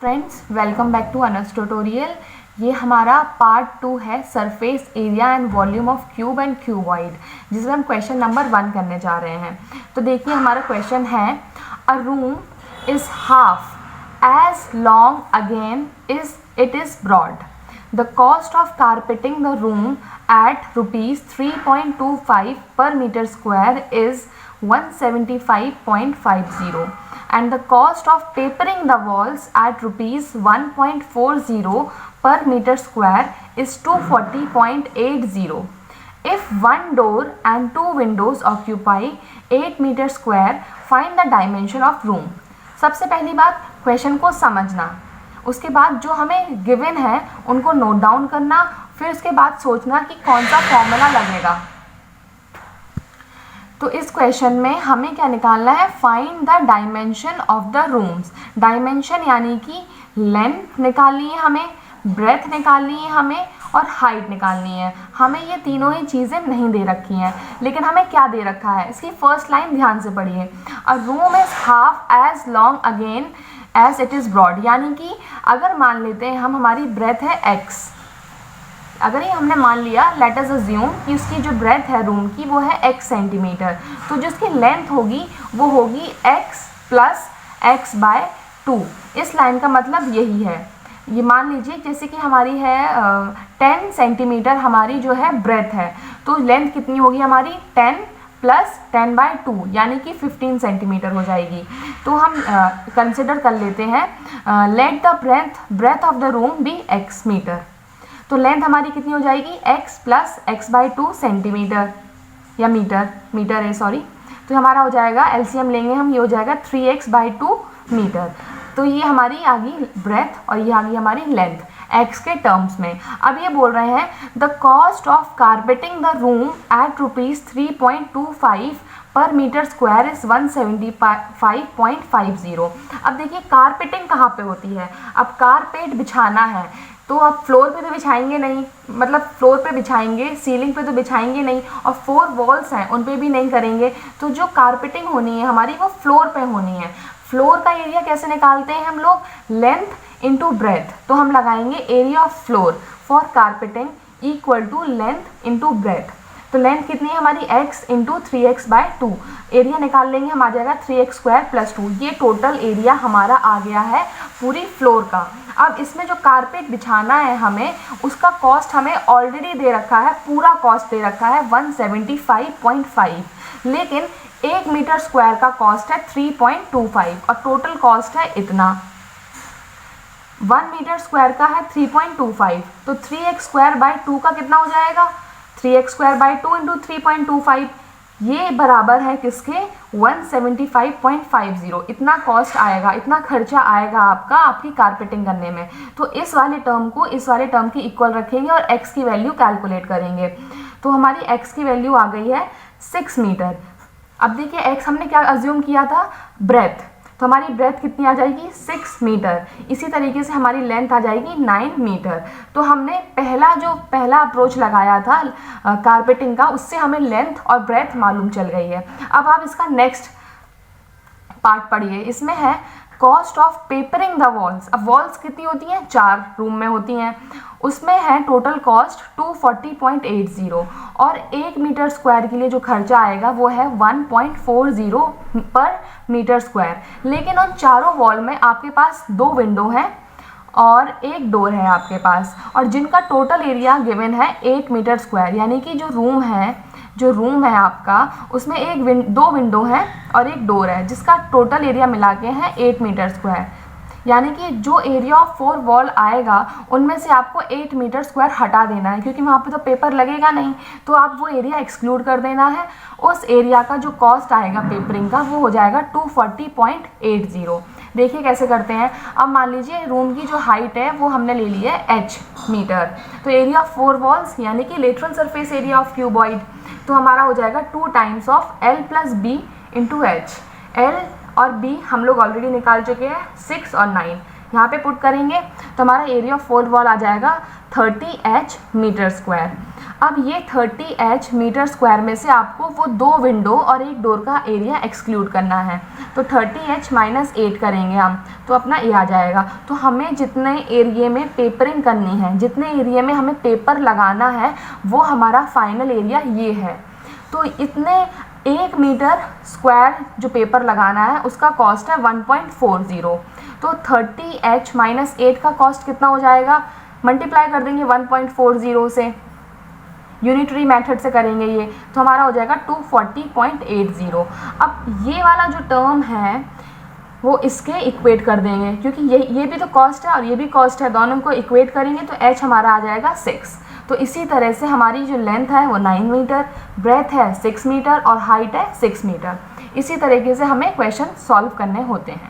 Friends, welcome back to another tutorial. ये हमारा part 2 है surface area and volume of cube and cuboid, जिसमें हम क्वेश्चन नंबर 1 करने जा रहे हैं। तो देखिए हमारा क्वेश्चन है, a room is half as long again is it is broad. The cost of carpeting the room at rupees 3.25 per meter square is 175.50 and the cost of papering the walls at rupees 1.40 per meter square is 240.80. If one door and two windows occupy 8 meter square, find the dimension of room. सबसे पहली बात question को समझना, उसके बाद जो हमें given है उनको नोट डाउन करना, फिर उसके बाद सोचना कि कौन सा फॉर्मूला लगेगा। तो इस क्वेश्चन में हमें क्या निकालना है, find the dimension of the rooms. Dimension यानी कि लेंथ निकालनी है हमें, ब्रेथ निकालनी है हमें और हाइट निकालनी है हमें। ये तीनों ही चीज़ें नहीं दे रखी हैं, लेकिन हमें क्या दे रखा है, इसकी फर्स्ट लाइन ध्यान से पढ़िए। A room is half as long again as it is broad, यानी कि अगर मान लेते हैं हम हमारी ब्रेथ है x, अगर ये हमने मान लिया, लेट अस अज्यूम कि उसकी जो ब्रेथ है रूम की वो है x सेंटीमीटर, तो जिसकी लेंथ होगी वो होगी x प्लस x बाय 2। इस लाइन का मतलब यही है। ये मान लीजिए जैसे कि हमारी है 10 सेंटीमीटर हमारी जो है ब्रेथ है, तो लेंथ कितनी होगी हमारी 10 प्लस 10 बाय 2 यानी कि 15 सेंटीमीटर हो जाएगी। तो हम कंसिडर कर लेते हैं, let the breadth of the room be x metre. तो लेंथ हमारी कितनी हो जाएगी x plus x by 2 centimetre या मीटर है सॉरी। तो हमारा हो जाएगा एलसीएम लेंगे हम, ये हो जाएगा 3x बाय 2 मीटर। तो ये हमारी आ गई ब्रेथ और ये आ गई हमारी लेंथ x के टर्म्स में। अब ये बोल रहे हैं the cost of carpeting the room at rupees 3.25 पर मीटर स्क्वायर इज 175.50। अब देखिए कारपेटिंग कहाँ पे होती है, अब कारपेट बिछाना है तो आप फ्लोर पे तो बिछाएंगे नहीं, मतलब फ्लोर पे बिछाएंगे, सीलिंग पे तो बिछाएंगे नहीं, और 4 वॉल्स हैं उन पे भी नहीं करेंगे। तो जो कारपेटिंग होनी है हमारी वो फ्लोर पे होनी है। फ्लोर का एरिया कैसे निकालते हैं हम लोग, लेंथ इंटू ब्रेथ। तो हम लगाएंगे area of floor for carpeting equal to length into breadth. तो लेंथ कितनी है हमारी x into 3x bye 2, area निकाल लेंगे हम, आ जाएगा 3x स्क्वायर प्लस 2। ये टोटल एरिया हमारा आ गया है पूरी फ्लोर का। अब इसमें जो कारपेट बिछाना है हमें, उसका कॉस्ट हमें ऑलरेडी दे रखा है, पूरा कॉस्ट दे रखा है 175.5, लेकिन 1 मीटर स्क्वायर का कॉस्ट है 3.25 और टोटल कॉस्ट है इतना। 1 मीटर स्क्वायर का है 3.25, तो 3x स्क्वायर बाय 2 का कितना हो जाएगा, 3x स्क्वायर बाय 2 इंटू 3.25, ये बराबर है किसके 175.50। इतना कॉस्ट आएगा, इतना खर्चा आएगा आपका आपकी कारपेटिंग करने में। तो इस वाले टर्म को इस वाले टर्म की इक्वल रखेंगे और x की वैल्यू कैलकुलेट करेंगे। तो हमारी x की वैल्यू आ गई है 6 मीटर। अब देखिए x हमने क्या अज्यूम किया था, ब्रेथ, तो हमारी ब्रेथ कितनी आ जाएगी 6 मीटर। इसी तरीके से हमारी लेंथ आ जाएगी 9 मीटर। तो हमने पहला अप्रोच लगाया था कारपेटिंग का, उससे हमें लेंथ और ब्रेथ मालूम चल गई है। अब आप इसका नेक्स्ट पार्ट पढ़िए, इसमें है cost of papering the walls. अब वॉल्स कितनी होती हैं, 4 रूम में होती हैं, उसमें है टोटल कॉस्ट 240.80 और 1 मीटर स्क्वायर के लिए जो खर्चा आएगा वो है 1.40 पर मीटर स्क्वायर। लेकिन उन चारों वॉल में आपके पास 2 विंडो हैं और 1 डोर है आपके पास, और जिनका टोटल एरिया गिवन है 8 मीटर स्क्वायर, यानी कि जो रूम है आपका उसमें 2 विंडो हैं और 1 डोर है, जिसका टोटल एरिया मिला के है 8 मीटर स्क्वायर। यानी कि जो एरिया ऑफ 4 वॉल आएगा उनमें से आपको 8 मीटर स्क्वायर हटा देना है, क्योंकि वहाँ पे तो पेपर लगेगा नहीं, तो आप वो एरिया एक्सक्लूड कर देना है। उस एरिया का जो कॉस्ट आएगा पेपरिंग का वो हो जाएगा 240.80। देखिए कैसे करते हैं। अब मान लीजिए रूम की जो हाइट है वो हमने ले ली है h मीटर, तो एरिया ऑफ 4 वॉल्स यानी कि lateral surface area of cuboid, तो हमारा हो जाएगा 2 times of l plus b into h। l और b हम लोग ऑलरेडी निकाल चुके हैं, 6 और 9 यहाँ पे पुट करेंगे तो हमारा एरिया ऑफ 4 वॉल आ जाएगा 30h मीटर स्क्वायर। अब ये 30H मीटर स्क्वायर में से आपको वो 2 विंडो और एक डोर का एरिया एक्सक्लूड करना है। तो 30H माइनस 8 करेंगे हम, तो अपना ये आ जाएगा। तो हमें जितने एरिए में पेपरिंग करनी है, जितने एरिए में हमें पेपर लगाना है, वो हमारा फाइनल एरिया ये है। तो इतने 1 मीटर स्क्वायर जो पेपर लगाना है उसका कॉस्ट है 1.40। तो 30H माइनस 8 का कॉस्ट कितना हो जाएगा, मल्टीप्लाई कर देंगे 1.40 से, यूनिटरी मेथड से करेंगे ये, तो हमारा हो जाएगा 240.80। अब ये वाला जो टर्म है वो इसके इक्वेट कर देंगे, क्योंकि ये भी तो कॉस्ट है और ये भी कॉस्ट है, दोनों को इक्वेट करेंगे तो h हमारा आ जाएगा 6। तो इसी तरह से हमारी जो लेंथ है वो 9 मीटर, ब्रेथ है 6 मीटर और हाइट है 6 मीटर। इसी तरीके से हमें क्वेश्चन सॉल्व करने होते हैं।